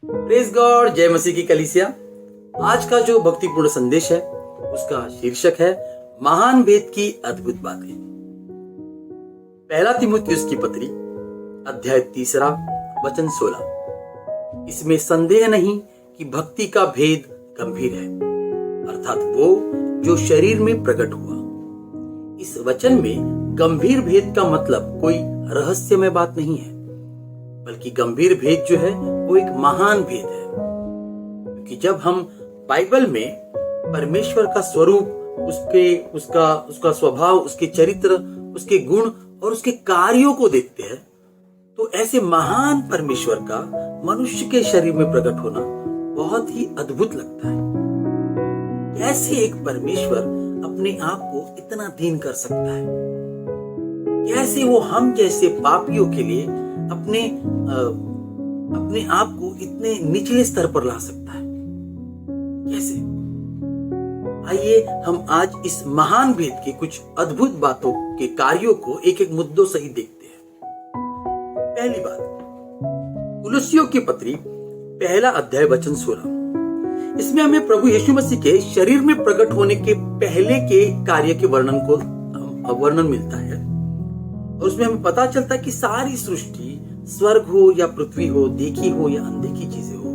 Praise God, जय मसीह की कलीसिया। आज का जो भक्तिपूर्ण संदेश है उसका शीर्षक है महान भेद की अद्भुत बातें। पहला तीमुथियुस की पत्री अध्याय 3 वचन 16। इसमें संदेह नहीं कि भक्ति का भेद गंभीर है, अर्थात वो जो शरीर में प्रकट हुआ। इस वचन में गंभीर भेद का मतलब कोई रहस्यमय बात नहीं है, बल्कि गंभीर भेद जो है वो एक महान भेद है। क्योंकि जब हम बाइबल में परमेश्वर का स्वरूप, उसका स्वभाव, उसके चरित्र, उसके गुण और उसके कार्यों को देखते हैं, तो ऐसे महान परमेश्वर का मनुष्य के शरीर में प्रकट होना बहुत ही अद्भुत लगता है। कैसे एक परमेश्वर अपने आप को इतना दीन कर सकता है? कैसे वो हम जैसे पापियों के लिए अपने आप को इतने निचले स्तर पर ला सकता है? कैसे? आइए हम आज इस महान भेद की कुछ अद्भुत बातों के कार्यों को एक एक मुद्दों सहित देखते हैं। पहली बात, कुलुस्सियों की पत्री पहला अध्याय वचन 16। इसमें हमें प्रभु यीशु मसीह के शरीर में प्रकट होने के पहले के कार्य के वर्णन मिलता है। और उसमें हमें पता चलता है कि सारी सृष्टि, स्वर्ग हो या पृथ्वी हो, देखी हो या अनदेखी चीजें हो,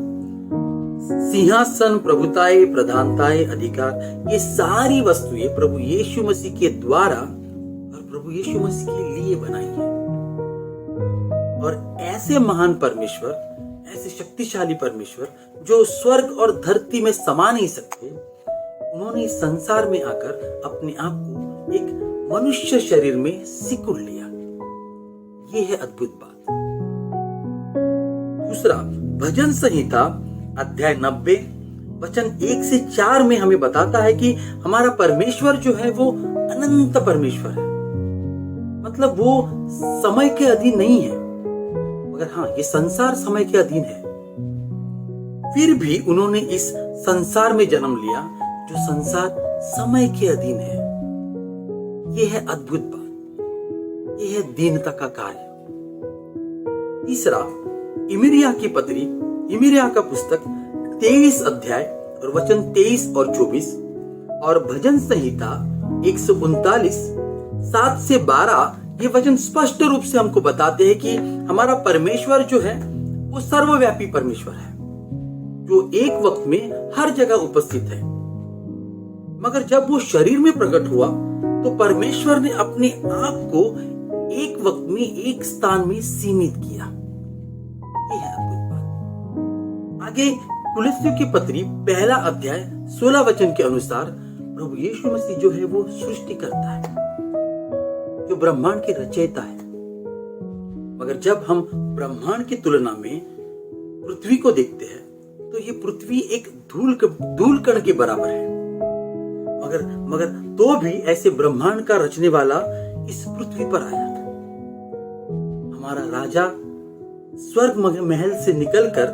सिंहासन, प्रभुताएं, प्रधानताएं, अधिकार, ये सारी वस्तुएं प्रभु यीशु मसीह के द्वारा और प्रभु यीशु मसीह के लिए बनाई है। और ऐसे महान परमेश्वर, ऐसे शक्तिशाली परमेश्वर जो स्वर्ग और धरती में समा नहीं सकते, उन्होंने इस संसार में आकर अपने आप को एक मनुष्य शरीर में सिकुड़ लिया। ये है अद्भुत बात। दूसरा, भजन संहिता अध्याय 90 वचन 1 से 4 में हमें बताता है कि हमारा परमेश्वर जो है वो अनंत परमेश्वर है। मतलब वो समय के अधीन नहीं है, मगर हाँ, ये संसार समय के अधीन है। फिर भी उन्होंने इस संसार में जन्म लिया जो संसार समय के अधीन है। ये है अद्भुत बात, ये है दीनता का कार्य। तीसरा, इमिरिया की पत्री, इमिरिया का पुस्तक 23 अध्याय और वचन 23 और 24, और भजन संहिता 139 7 से 12, ये वचन स्पष्ट रूप से हमको बताते हैं कि हमारा परमेश्वर जो है वो सर्वव्यापी परमेश्वर है, जो एक वक्त में हर जगह उपस्थित है। मगर जब वो शरीर में प्रकट हुआ तो परमेश्वर ने अपने आप को एक वक्त में एक स्थान में सीमित किया। ये है अद्भुत बात। आगे कुलुस्सियों की पत्री पहला अध्याय 16 वचन के अनुसार प्रभु यीशु मसीह जो है वो सृष्टि करता है, जो ब्रह्मांड के रचयिता है। मगर जब हम ब्रह्मांड की तुलना में पृथ्वी को देखते हैं तो ये पृथ्वी एक धूल कण के बराबर है। मगर तो भी ऐसे ब्रह्मांड का रचने वाला इस पृथ्वी पर आया। हमारा राजा स्वर्ग महल से निकलकर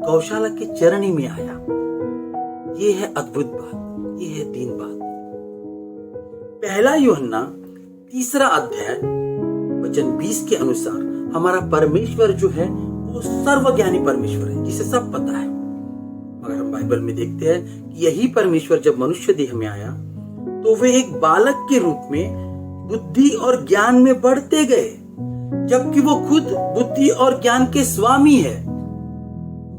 गौशाला के चरणी में आया। ये है अद्भुत बात, ये है दीन बात। पहला यूहन्ना 3 अध्याय वचन 20 के अनुसार हमारा परमेश्वर जो है वो सर्वज्ञानी परमेश्वर है, जिसे सब पता है। मगर हम बाइबल में देखते हैं कि यही परमेश्वर जब मनुष्य देह में आया तो वे एक बालक के रूप में बुद्धि और ज्ञान में बढ़ते गए, जबकि वो खुद बुद्धि और ज्ञान के स्वामी है।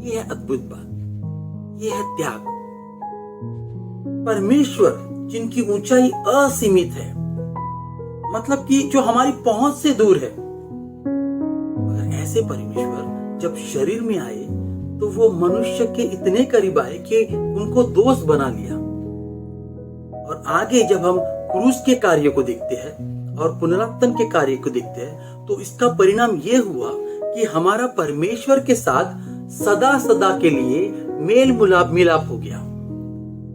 ये है अद्भुत बात, ये है त्याग। परमेश्वर जिनकी ऊंचाई असीमित है, मतलब कि जो हमारी पहुंच से दूर है, मगर ऐसे परमेश्वर जब शरीर में आए तो वो मनुष्य के इतने करीब आए कि उनको दोस्त बना लिया। और आगे जब हम क्रूस के कार्य को देखते हैं और पुनरुत्थान के कार्य को देखते हैं तो इसका परिणाम ये हुआ कि हमारा परमेश्वर के साथ सदा सदा के लिए मेल मिलाप हो गया।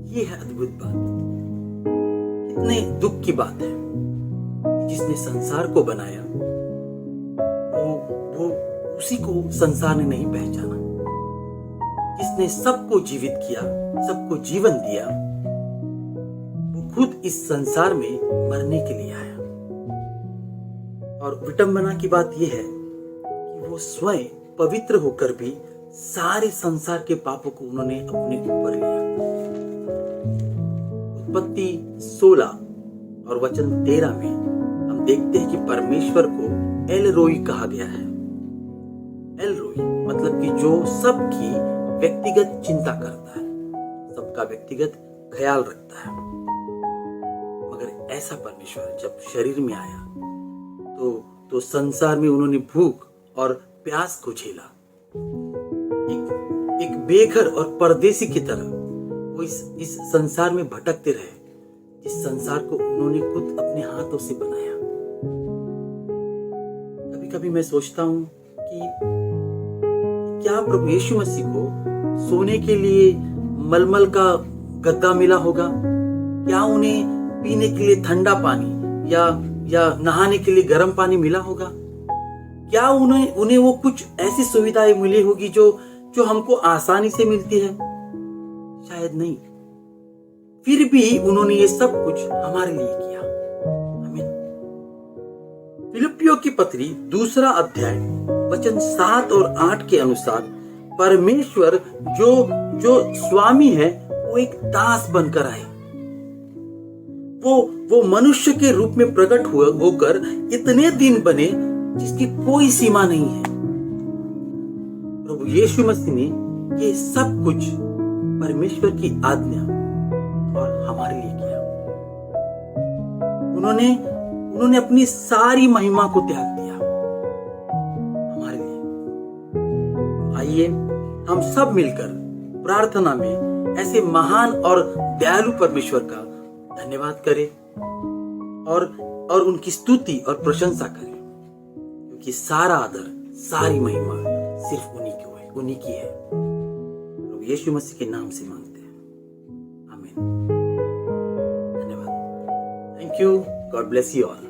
ये है अद्भुत बात। कितने दुख की बात है, जिसने संसार को बनाया वो उसी को संसार ने नहीं पहचाना। जिसने सबको जीवित किया, सबको जीवन दिया, वो खुद इस संसार में मरने के लिए आया। और विटंबना की बात यह है कि वो स्वयं पवित्र होकर भी सारे संसार के पापों को उन्होंने अपने ऊपर लिया। उत्पत्ति 16 और वचन 13 में हम देखते हैं कि परमेश्वर को एल रोई कहा गया है। एल रोई मतलब कि जो सबकी व्यक्तिगत चिंता करता है, सबका व्यक्तिगत ख्याल रखता है। मगर ऐसा परमेश्वर जब शरीर में आया तो संसार में उन्होंने भूख और प्यास को झेला। एक बेघर और परदेसी की तरह वो इस संसार में भटकते रहे, जिस संसार को उन्होंने खुद अपने हाथों से बनाया। कभी कभी मैं सोचता हूं कि क्या प्रभु यीशु मसीह को सोने के लिए मलमल का गद्दा मिला होगा? क्या उन्हें पीने के लिए ठंडा पानी या नहाने के लिए गर्म पानी मिला होगा? क्या उन्हें वो कुछ ऐसी सुविधाएं मिली होगी जो हमको आसानी से मिलती है? शायद नहीं। फिर भी उन्होंने ये सब कुछ हमारे लिए किया। आमीन। फिलिप्पियों की पत्री 2 अध्याय वचन 7 और 8 के अनुसार परमेश्वर जो स्वामी है वो एक दास बनकर आए। वो मनुष्य के रूप में प्रकट होकर इतने दिन बने जिसकी कोई सीमा नहीं है। प्रभु यीशु मसीह ने ये सब कुछ परमेश्वर की आज्ञा और हमारे लिए किया। उन्होंने अपनी सारी महिमा को त्याग दिया हमारे लिए। आइए हम सब मिलकर प्रार्थना में ऐसे महान और दयालु परमेश्वर का धन्यवाद करें और उनकी स्तुति और प्रशंसा करें, क्योंकि सारा आदर सारी महिमा सिर्फ उन्हीं की है। प्रभु यीशु मसीह के नाम से मांगते हैं, आमीन। धन्यवाद। Thank you. God bless you all.